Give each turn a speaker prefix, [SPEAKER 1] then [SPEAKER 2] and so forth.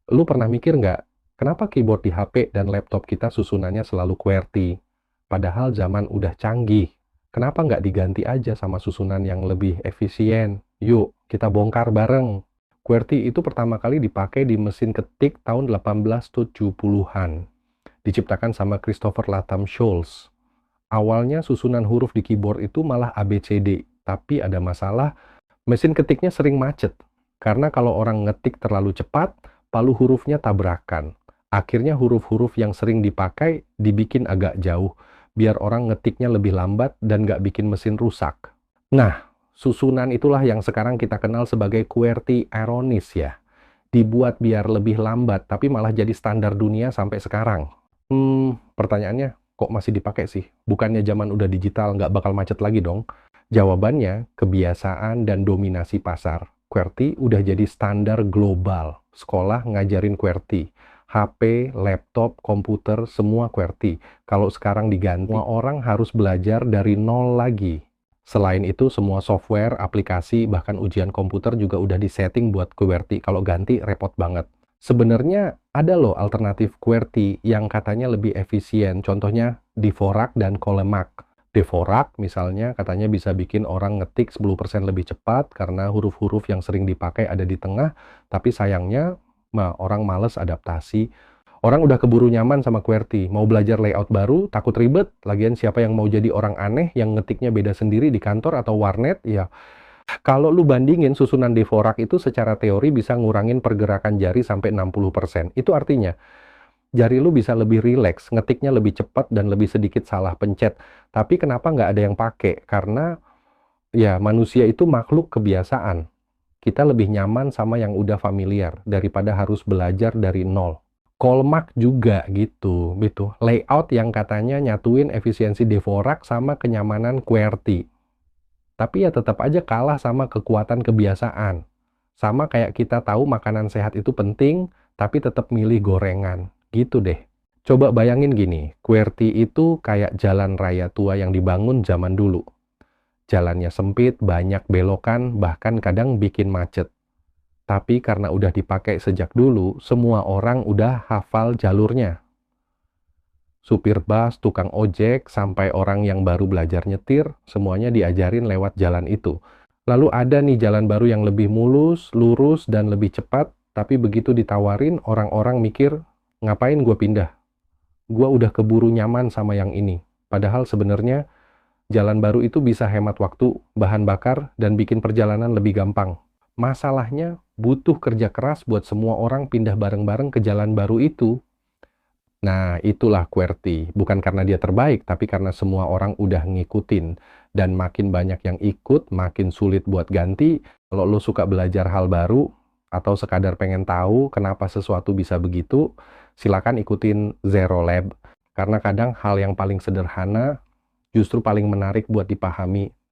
[SPEAKER 1] Lu pernah mikir nggak, kenapa keyboard di HP dan laptop kita susunannya selalu QWERTY? Padahal zaman udah canggih. Kenapa nggak diganti aja sama susunan yang lebih efisien? Yuk, kita bongkar bareng. QWERTY itu pertama kali dipakai di mesin ketik tahun 1870-an. Diciptakan sama Christopher Latham Scholes. Awalnya susunan huruf di keyboard itu malah ABCD, tapi ada masalah, mesin ketiknya sering macet. Karena kalau orang ngetik terlalu cepat, palu hurufnya tabrakan. Akhirnya huruf-huruf yang sering dipakai dibikin agak jauh, biar orang ngetiknya lebih lambat dan nggak bikin mesin rusak. Nah, susunan itulah yang sekarang kita kenal sebagai QWERTY Aeronis ya. Dibuat biar lebih lambat, tapi malah jadi standar dunia sampai sekarang. Pertanyaannya, kok masih dipakai sih? Bukannya zaman udah digital, nggak bakal macet lagi dong? Jawabannya, kebiasaan dan dominasi pasar. QWERTY udah jadi standar global. Sekolah ngajarin QWERTY. HP, laptop, komputer, semua QWERTY. Kalau sekarang diganti, semua orang harus belajar dari nol lagi. Selain itu, semua software, aplikasi, bahkan ujian komputer juga udah disetting buat QWERTY. Kalau ganti, repot banget. Sebenarnya ada loh alternatif QWERTY yang katanya lebih efisien. Contohnya Dvorak dan Colemak. Dvorak misalnya katanya bisa bikin orang ngetik 10% lebih cepat karena huruf-huruf yang sering dipakai ada di tengah, tapi sayangnya orang males adaptasi. Orang udah keburu nyaman sama QWERTY, mau belajar layout baru, takut ribet, lagian siapa yang mau jadi orang aneh yang ngetiknya beda sendiri di kantor atau warnet, ya. Kalau lu bandingin susunan Dvorak itu secara teori bisa ngurangin pergerakan jari sampai 60%. Itu artinya jari lu bisa lebih rileks, ngetiknya lebih cepat dan lebih sedikit salah pencet. Tapi kenapa nggak ada yang pakai? Karena ya manusia itu makhluk kebiasaan. Kita lebih nyaman sama yang udah familiar daripada harus belajar dari nol. Kolmak juga gitu. Layout yang katanya nyatuin efisiensi Dvorak sama kenyamanan QWERTY. Tapi ya tetap aja kalah sama kekuatan kebiasaan. Sama kayak kita tahu makanan sehat itu penting, tapi tetap milih gorengan. Gitu deh. Coba bayangin gini, QWERTY itu kayak jalan raya tua yang dibangun zaman dulu. Jalannya sempit, banyak belokan, bahkan kadang bikin macet. Tapi karena udah dipakai sejak dulu, semua orang udah hafal jalurnya. Supir bus, tukang ojek, sampai orang yang baru belajar nyetir, semuanya diajarin lewat jalan itu. Lalu ada nih jalan baru yang lebih mulus, lurus, dan lebih cepat, tapi begitu ditawarin, orang-orang mikir, ngapain gue pindah? Gue udah keburu nyaman sama yang ini. Padahal sebenarnya jalan baru itu bisa hemat waktu, bahan bakar, dan bikin perjalanan lebih gampang. Masalahnya, butuh kerja keras buat semua orang pindah bareng-bareng ke jalan baru itu. Nah, itulah QWERTY. Bukan karena dia terbaik, tapi karena semua orang udah ngikutin. Dan makin banyak yang ikut, makin sulit buat ganti. Kalau lo suka belajar hal baru, atau sekadar pengen tahu kenapa sesuatu bisa begitu, silakan ikutin Zero Lab. Karena kadang hal yang paling sederhana justru paling menarik buat dipahami